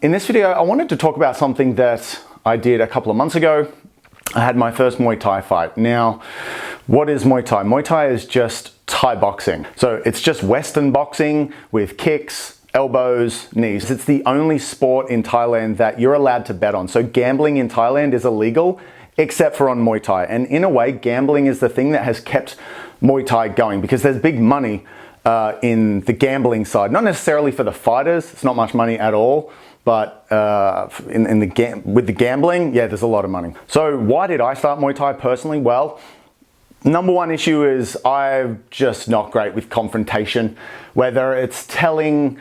In this video, I wanted to talk about something that I did a couple of months ago. I had my first Muay Thai fight. Now, what is Muay Thai? Muay Thai is just Thai boxing. So it's just Western boxing with kicks, elbows, knees. It's the only sport in Thailand that you're allowed to bet on. So gambling in Thailand is illegal, except for on Muay Thai. And in a way, gambling is the thing that has kept Muay Thai going because there's big money in the gambling side. Not necessarily for the fighters, it's not much money at all. But with the gambling, yeah, there's a lot of money. So why did I start Muay Thai personally? Well, number one issue is I'm just not great with confrontation. Whether it's telling,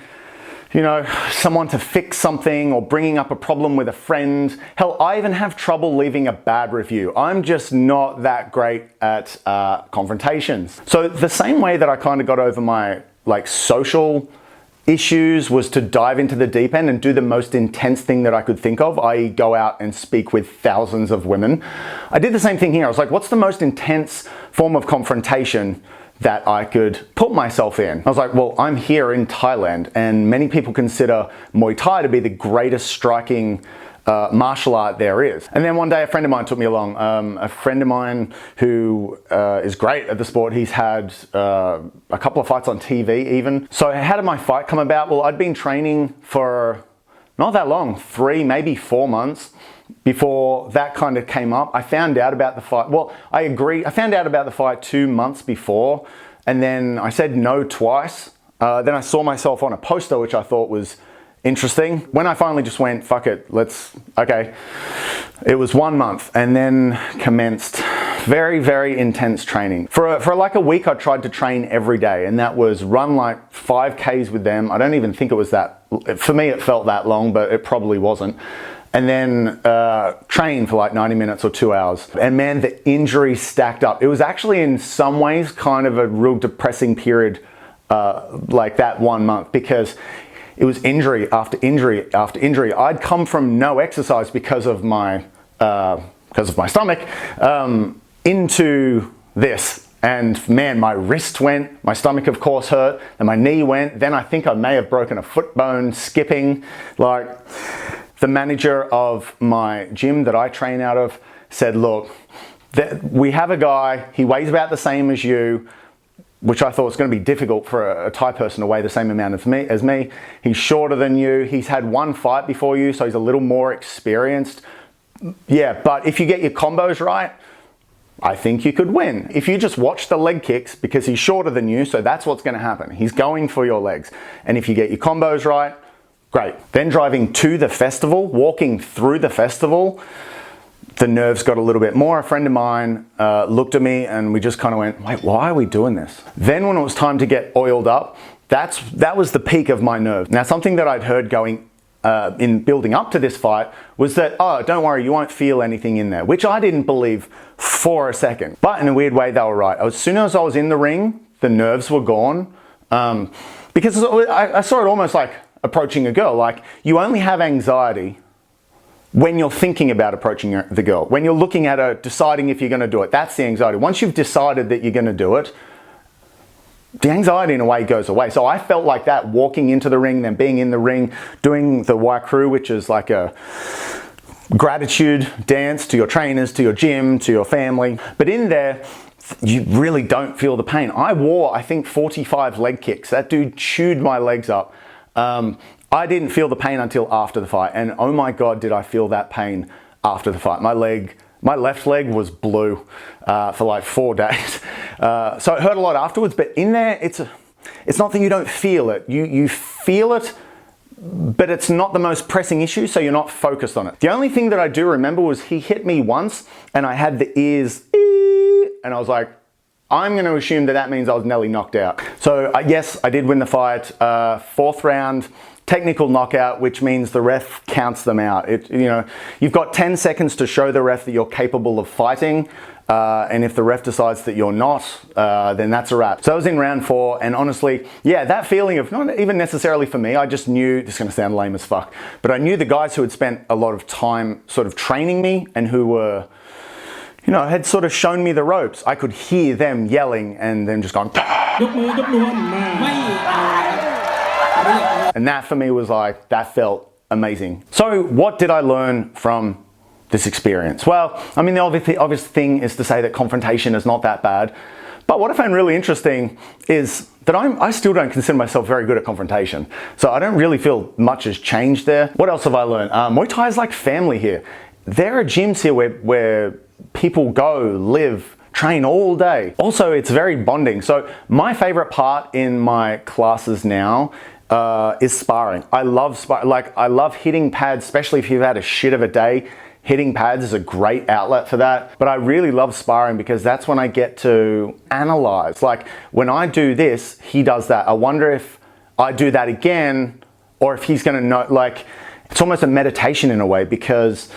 someone to fix something or bringing up a problem with a friend. Hell, I even have trouble leaving a bad review. I'm just not that great at confrontations. So the same way that I kind of got over my social issues was to dive into the deep end and do the most intense thing that I could think of, i.e. go out and speak with thousands of women. I did the same thing here. I was like, what's the most intense form of confrontation that I could put myself in? I was like, well, I'm here in Thailand and many people consider Muay Thai to be the greatest striking martial art there is. And then one day a friend of mine took me along. A friend of mine who is great at the sport. He's had a couple of fights on TV even. So how did my fight come about? Well, I'd been training for not that long, 3, maybe 4 months before that kind of came up. I found out about the fight. Well, I found out about the fight 2 months before, and then I said no twice. Then I saw myself on a poster, which I thought was interesting. When I finally just went, fuck it, okay. It was 1 month and then commenced very, very intense training. For like a week, I tried to train every day, and that was run like 5Ks with them. I don't even think it was that, for me it felt that long, but it probably wasn't. And then train for like 90 minutes or 2 hours. And man, the injuries stacked up. It was actually in some ways kind of a real depressing period like that 1 month, because it was injury after injury after injury. I'd come from no exercise because of my stomach into this. And man, my wrist went, my stomach of course hurt, and my knee went. Then I think I may have broken a foot bone skipping. Like, the manager of my gym that I train out of said, look, we have a guy, he weighs about the same as you, which I thought was going to be difficult for a Thai person to weigh the same amount as me. He's shorter than you. He's had 1 fight before you, so he's a little more experienced. Yeah, but if you get your combos right, I think you could win. If you just watch the leg kicks, because he's shorter than you, so that's what's going to happen. He's going for your legs. And if you get your combos right, great. Then driving to the festival, walking through the festival, the nerves got a little bit more. A friend of mine looked at me and we just kind of went, wait, why are we doing this? Then when it was time to get oiled up, that was the peak of my nerves. Now, something that I'd heard going in building up to this fight was that, oh, don't worry, you won't feel anything in there, which I didn't believe for a second. But in a weird way, they were right. As soon as I was in the ring, the nerves were gone. Because I saw it almost like approaching a girl. Like, you only have anxiety when you're thinking about approaching the girl, when you're looking at her, deciding if you're going to do it. That's the anxiety. Once you've decided that you're going to do it, the anxiety in a way goes away. So I felt like that walking into the ring, then being in the ring, doing the Muay Crew, which is like a gratitude dance to your trainers, to your gym, to your family. But in there, you really don't feel the pain. I wore, I think, 45 leg kicks. That dude chewed my legs up. I didn't feel the pain until after the fight, and oh my God, did I feel that pain after the fight. My left leg was blue for like 4 days. So it hurt a lot afterwards, but in there, it's not that you don't feel it. You feel it, but it's not the most pressing issue, so you're not focused on it. The only thing that I do remember was he hit me once, and I had the ears, and I was like, I'm going to assume that means I was nearly knocked out. So yes, I did win the fight. 4th round, technical knockout, which means the ref counts them out. You've got 10 seconds to show the ref that you're capable of fighting. And if the ref decides that you're not, then that's a wrap. So I was in round 4, and honestly, yeah, that feeling of, not even necessarily for me, I just knew, this is going to sound lame as fuck, but I knew the guys who had spent a lot of time sort of training me and who were, had sort of shown me the ropes. I could hear them yelling and then just going, and that for me was like, that felt amazing. So what did I learn from this experience? Well, I mean, the obvious thing is to say that confrontation is not that bad. But what I found really interesting is that I still don't consider myself very good at confrontation. So I don't really feel much has changed there. What else have I learned? Muay Thai is like family here. There are gyms here where people go, live, train all day. Also, it's very bonding. So my favorite part in my classes now is sparring. I love I love hitting pads, especially if you've had a shit of a day. Hitting pads is a great outlet for that, but I really love sparring because that's when I get to analyze. Like when I do this, he does that. I wonder if I do that again, or if he's gonna know, like, it's almost a meditation in a way because,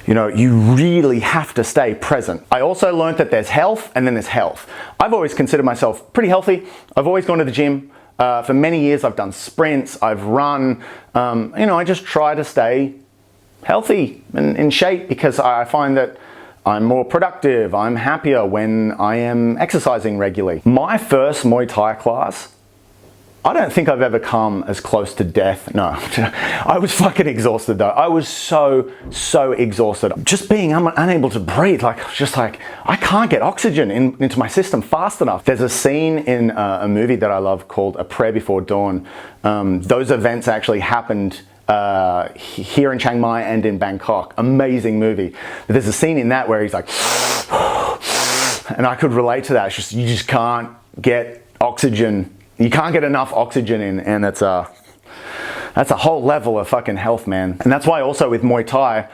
you know, you really have to stay present. I also learned that there's health and then there's health. I've always considered myself pretty healthy. I've always gone to the gym. For many years, I've done sprints, I've run, you know, I just try to stay healthy and in shape because I find that I'm more productive, I'm happier when I am exercising regularly. My first Muay Thai class, I don't think I've ever come as close to death. No, I was fucking exhausted though. I was so exhausted. Just being unable to breathe, like I can't get oxygen into my system fast enough. There's a scene in a movie that I love called A Prayer Before Dawn. Those events actually happened here in Chiang Mai and in Bangkok. Amazing movie. There's a scene in that where he's like, and I could relate to that. It's just, you just can't get oxygen. You can't get enough oxygen in, and that's a whole level of fucking health, man. And that's why also with Muay Thai,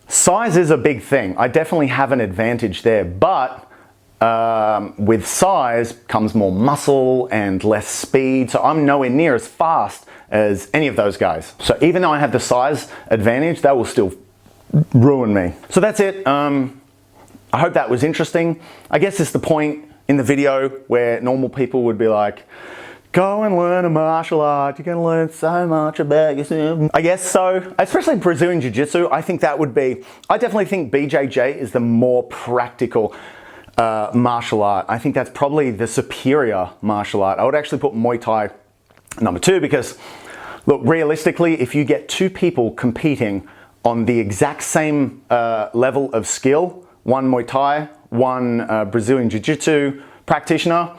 size is a big thing. I definitely have an advantage there, but with size comes more muscle and less speed. So I'm nowhere near as fast as any of those guys. So even though I have the size advantage, that will still ruin me. So that's it. I hope that was interesting. I guess it's the point in the video where normal people would be like, go and learn a martial art. You're gonna learn so much about yourself. I guess so, especially Brazilian Jiu-Jitsu. I definitely think BJJ is the more practical martial art. I think that's probably the superior martial art. I would actually put Muay Thai number 2 because, look, realistically, if you get 2 people competing on the exact same level of skill, one Muay Thai, one Brazilian Jiu-Jitsu practitioner,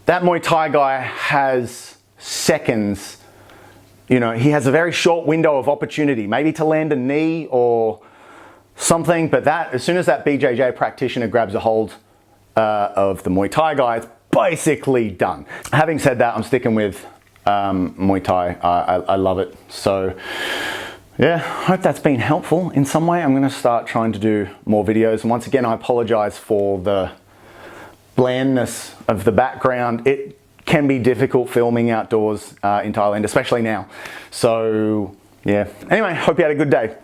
that Muay Thai guy has seconds. You know, he has a very short window of opportunity, maybe to land a knee or something, but as soon as that BJJ practitioner grabs a hold of the Muay Thai guy, it's basically done. Having said that, I'm sticking with Muay Thai. I love it. So yeah, hope that's been helpful in some way. I'm going to start trying to do more videos. And once again, I apologize for the blandness of the background. It can be difficult filming outdoors in Thailand, especially now. So yeah. Anyway, hope you had a good day.